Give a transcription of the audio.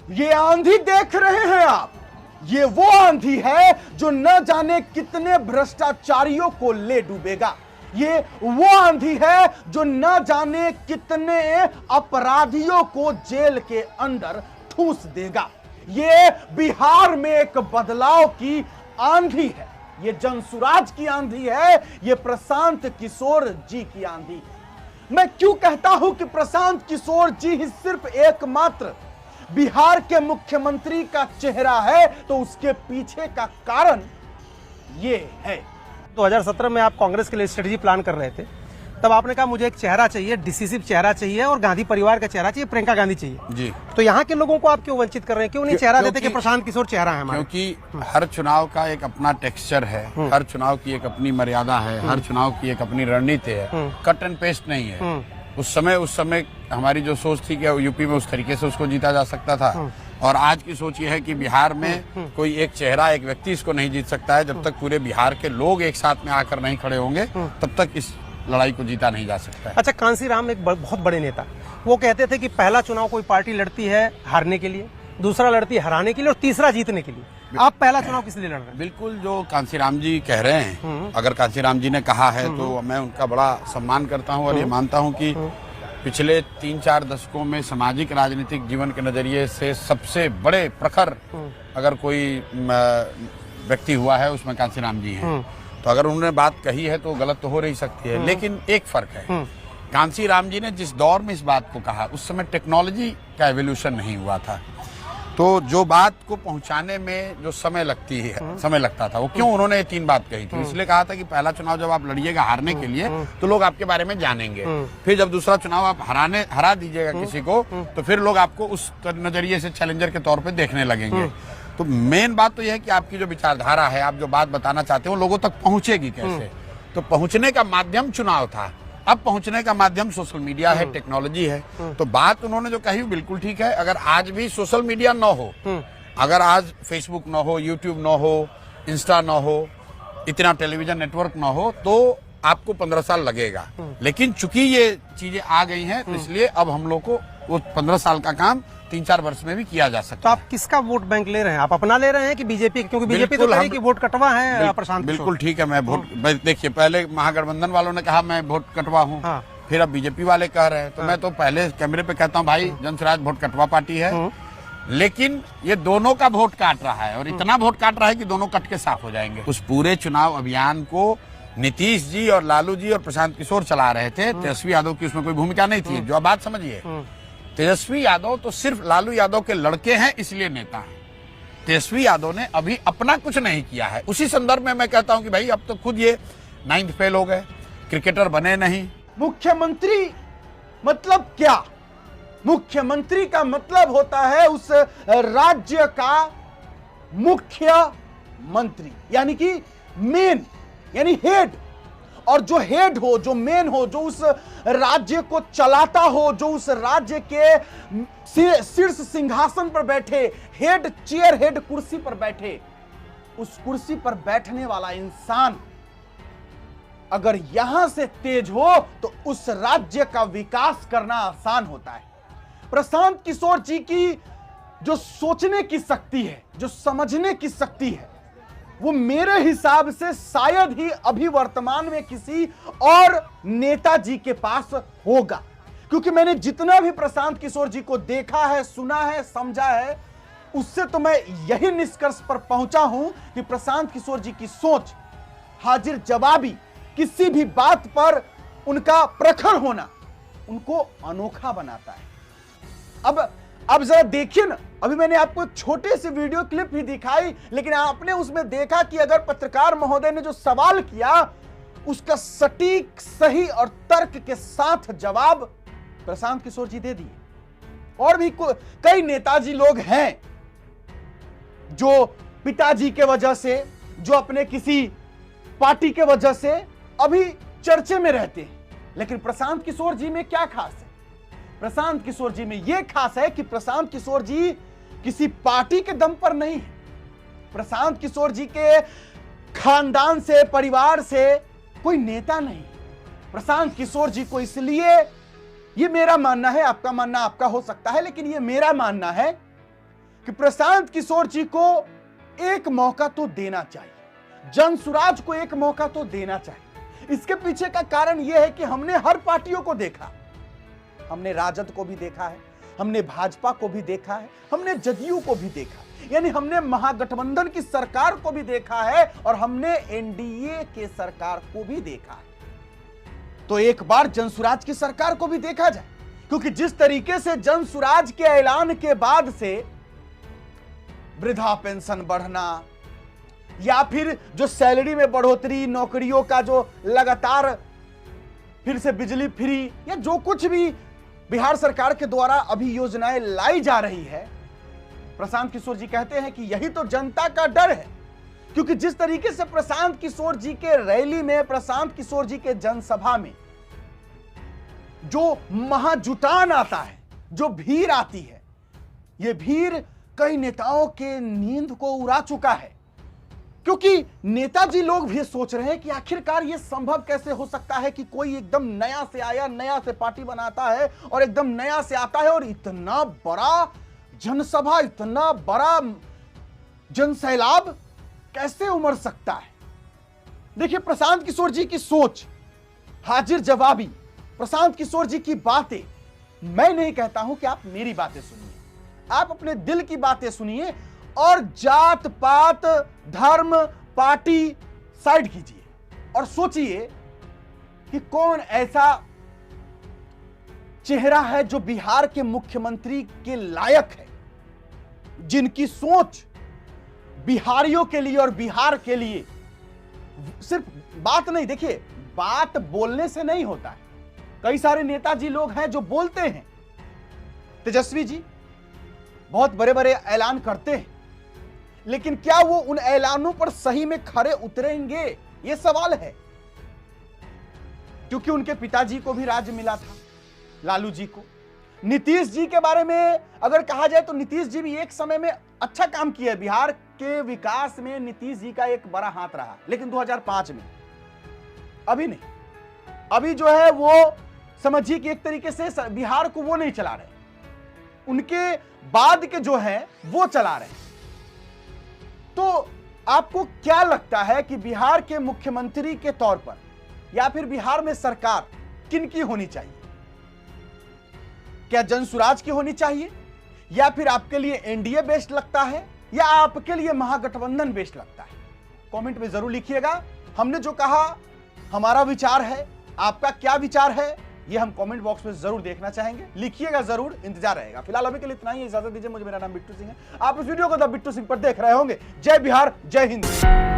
ये आंधी देख रहे हैं आप, ये वो आंधी है जो न जाने कितने भ्रष्टाचारियों को ले डूबेगा। ये वो आंधी है जो न जाने कितने अपराधियों को जेल के अंदर ठूंस देगा। ये बिहार में एक बदलाव की आंधी है, ये जनसुराज की आंधी है, ये प्रशांत किशोर जी की आंधी। मैं क्यों कहता हूं कि प्रशांत किशोर जी ही सिर्फ एकमात्र बिहार के मुख्यमंत्री का चेहरा है, तो उसके पीछे का कारण ये है। 2017 में आप कांग्रेस के लिए स्ट्रेटेजी प्लान कर रहे थे, तब आपने कहा मुझे एक चेहरा चाहिए, डिसिसिव चेहरा चाहिए और गांधी परिवार का चेहरा चाहिए, प्रियंका गांधी चाहिए जी। तो यहाँ के लोगों को आप क्यों वंचित कर रहे हैं, क्यों नहीं चेहरा देते कि प्रशांत किशोर चेहरा है हमारा? क्योंकि हर चुनाव का एक अपना टेक्सचर है, हर चुनाव की एक अपनी मर्यादा है, हर चुनाव की एक अपनी रणनीति है, कट एंड पेस्ट नहीं है। उस समय हमारी जो सोच थी कि यूपी में उस तरीके से उसको जीता जा सकता था, और आज की सोच ये है कि बिहार में कोई एक चेहरा, एक व्यक्ति इसको नहीं जीत सकता है। जब तक पूरे बिहार के लोग एक साथ में आकर नहीं खड़े होंगे, तब तक इस लड़ाई को जीता नहीं जा सकता है। अच्छा, कांसीराम एक बहुत बड़े नेता, वो कहते थे कि पहला चुनाव कोई पार्टी लड़ती है हारने के लिए, दूसरा लड़ती है हराने के लिए और तीसरा जीतने के लिए। आप पहला चुनाव किस लिए लड़ रहे हैं? बिल्कुल, जो कांसीराम जी कह रहे हैं, अगर कांसीराम जी ने कहा है तो मैं उनका बड़ा सम्मान करता हूं और ये मानता हूं कि पिछले 3-4 दशकों में सामाजिक राजनीतिक जीवन के नजरिए से सबसे बड़े प्रखर अगर कोई व्यक्ति हुआ है, उसमें कांसीराम जी हैं। तो अगर उन्होंने बात कही है तो गलत तो हो नहीं सकती है, लेकिन एक फर्क है, कांसीराम जी ने जिस दौर में इस बात को कहा, उस समय टेक्नोलॉजी का एवोल्यूशन नहीं हुआ था। तो जो बात को पहुंचाने में जो समय लगता था, वो क्यों उन्होंने 3 बात कही थी? इसलिए कहा था कि पहला चुनाव जब आप लड़िएगा हारने के लिए, तो लोग आपके बारे में जानेंगे। फिर जब दूसरा चुनाव आप हरा दीजिएगा किसी को, तो फिर लोग आपको उस नजरिए से चैलेंजर के तौर पे देखने लगेंगे। तो मेन बात तो यह है कि आपकी जो विचारधारा है, आप जो बात बताना चाहते हो, लोगों तक पहुंचेगी कैसे? तो पहुंचने का माध्यम चुनाव था, अब पहुंचने का माध्यम सोशल मीडिया है, टेक्नोलॉजी है। तो बात उन्होंने जो कही बिल्कुल ठीक है। अगर आज भी सोशल मीडिया न हो, अगर आज फेसबुक न हो, यूट्यूब न हो, इंस्टा न हो, इतना टेलीविजन नेटवर्क न हो, तो आपको 15 साल लगेगा। लेकिन चूंकि ये चीजें आ गई हैं, तो इसलिए अब हम लोग को वो 15 साल का काम 3-4 वर्ष में भी किया जा सकता है। तो आप किसका वोट बैंक ले रहे हैं? आप अपना ले रहे हैं कि बीजेपी? क्योंकि बीजेपी तो कही कि वोट कटवा है प्रशांत। बिल्कुल ठीक है, मैं वोट देखिए, पहले महागठबंधन वालों ने कहा मैं वोट कटवा हूँ, फिर अब बीजेपी वाले कह रहे हैं, तो मैं तो पहले कैमरे पे कहता हूँ भाई, जनसुराज वोट कटवा पार्टी है, लेकिन ये दोनों का वोट काट रहा है, और इतना वोट काट रहा है कि दोनों कट के साफ हो जाएंगे। उस पूरे चुनाव अभियान को नीतीश जी और लालू जी और प्रशांत किशोर चला रहे थे, तेजस्वी यादव की उसमें कोई भूमिका नहीं थी। जो आप बात समझिए, तेजस्वी यादव तो सिर्फ लालू यादव के लड़के हैं इसलिए नेता हैं। तेजस्वी यादव ने अभी अपना कुछ नहीं किया है। उसी संदर्भ में मैं कहता हूं कि भाई अब तो खुद ये 9th फेल हो गए, क्रिकेटर बने नहीं। मुख्यमंत्री मतलब क्या? मुख्यमंत्री का मतलब होता है उस राज्य का मुख्य मंत्री, यानी कि मेन, यानी हेड। और जो हेड हो, जो मेन हो, जो उस राज्य को चलाता हो, जो उस राज्य के शीर्ष सिंहासन पर बैठे, हेड चेयर, हेड कुर्सी पर बैठे, उस कुर्सी पर बैठने वाला इंसान अगर यहां से तेज हो तो उस राज्य का विकास करना आसान होता है। प्रशांत किशोर जी की जो सोचने की शक्ति है, जो समझने की शक्ति है, वो मेरे हिसाब से शायद ही अभी वर्तमान में किसी और नेताजी के पास होगा। क्योंकि मैंने जितना भी प्रशांत किशोर जी को देखा है, सुना है, समझा है, उससे तो मैं यही निष्कर्ष पर पहुंचा हूं कि प्रशांत किशोर जी की सोच, हाजिर जवाबी, किसी भी बात पर उनका प्रखर होना उनको अनोखा बनाता है। अब जरा देखिए ना, अभी मैंने आपको एक छोटे से वीडियो क्लिप ही दिखाई, लेकिन आपने उसमें देखा कि अगर पत्रकार महोदय ने जो सवाल किया, उसका सटीक, सही और तर्क के साथ जवाब प्रशांत किशोर जी दे दिए। और भी कई नेताजी लोग हैं जो पिताजी के वजह से, जो अपने किसी पार्टी के वजह से अभी चर्चे में रहते हैं, लेकिन प्रशांत किशोर जी में क्या खास है? प्रशांत किशोर जी में यह खास है कि प्रशांत किशोर जी किसी पार्टी के दम पर नहीं है। प्रशांत किशोर जी के खानदान से, परिवार से कोई नेता नहीं। प्रशांत किशोर जी को इसलिए, ये मेरा मानना है, आपका मानना आपका हो सकता है, लेकिन ये मेरा मानना है कि प्रशांत किशोर जी को एक मौका तो देना चाहिए, जनसुराज को एक मौका तो देना चाहिए। इसके पीछे का कारण यह है कि हमने हर पार्टियों को देखा, हमने राजद को भी देखा है, हमने भाजपा को भी देखा है, हमने जदयू को भी देखा, यानी हमने महागठबंधन की सरकार को भी देखा है और हमने एनडीए के सरकार को भी देखा है। तो एक बार जनसुराज की सरकार को भी देखा जाए, क्योंकि जिस तरीके से जनसुराज के ऐलान के बाद से वृद्धा पेंशन बढ़ना या फिर जो सैलरी में बढ़ोतरी, नौकरियों का जो लगातार फिर से बिजली फ्री या जो कुछ भी बिहार सरकार के द्वारा अभी योजनाएं लाई जा रही है, प्रशांत किशोर जी कहते हैं कि यही तो जनता का डर है। क्योंकि जिस तरीके से प्रशांत किशोर जी के रैली में, प्रशांत किशोर जी के जनसभा में जो महाजुटान आता है, जो भीड़ आती है, यह भीड़ कई नेताओं के नींद को उड़ा चुका है। क्योंकि नेताजी लोग भी सोच रहे हैं कि आखिरकार यह संभव कैसे हो सकता है कि कोई एकदम नया से आया, नया से पार्टी बनाता है और एकदम नया से आता है और इतना बड़ा जनसभा, इतना बड़ा जनसैलाब कैसे उमड़ सकता है। देखिए, प्रशांत किशोर जी की सोच, हाजिर जवाबी, प्रशांत किशोर जी की बातें, मैं नहीं कहता हूं कि आप मेरी बातें सुनिए, आप अपने दिल की बातें सुनिए और जात पात, धर्म, पार्टी साइड कीजिए और सोचिए कि कौन ऐसा चेहरा है जो बिहार के मुख्यमंत्री के लायक है, जिनकी सोच बिहारियों के लिए और बिहार के लिए सिर्फ बात नहीं, देखिए बात बोलने से नहीं होता है। कई सारे नेताजी लोग हैं जो बोलते हैं, तेजस्वी जी बहुत बड़े बड़े ऐलान करते हैं, लेकिन क्या वो उन ऐलानों पर सही में खरे उतरेंगे, ये सवाल है। क्योंकि उनके पिताजी को भी राज्य मिला था, लालू जी को। नीतीश जी के बारे में अगर कहा जाए तो नीतीश जी भी एक समय में अच्छा काम किया, बिहार के विकास में नीतीश जी का एक बड़ा हाथ रहा, लेकिन 2005 में, अभी नहीं। अभी जो है वो समझिए कि एक तरीके से बिहार को वो नहीं चला रहे, उनके बाद के जो है वो चला रहे। तो आपको क्या लगता है कि बिहार के मुख्यमंत्री के तौर पर या फिर बिहार में सरकार किनकी होनी चाहिए? क्या जनसुराज की होनी चाहिए, या फिर आपके लिए एनडीए बेस्ट लगता है, या आपके लिए महागठबंधन बेस्ट लगता है? कमेंट में जरूर लिखिएगा। हमने जो कहा हमारा विचार है, आपका क्या विचार है, ये हम कमेंट बॉक्स में जरूर देखना चाहेंगे। लिखिएगा जरूर, इंतजार रहेगा। फिलहाल अभी के लिए इतना ही, इजाजत दीजिए। मुझे, मेरा नाम बिट्टू सिंह है। आप इस वीडियो को द बिट्टू सिंह पर देख रहे होंगे। जय बिहार, जय हिंद।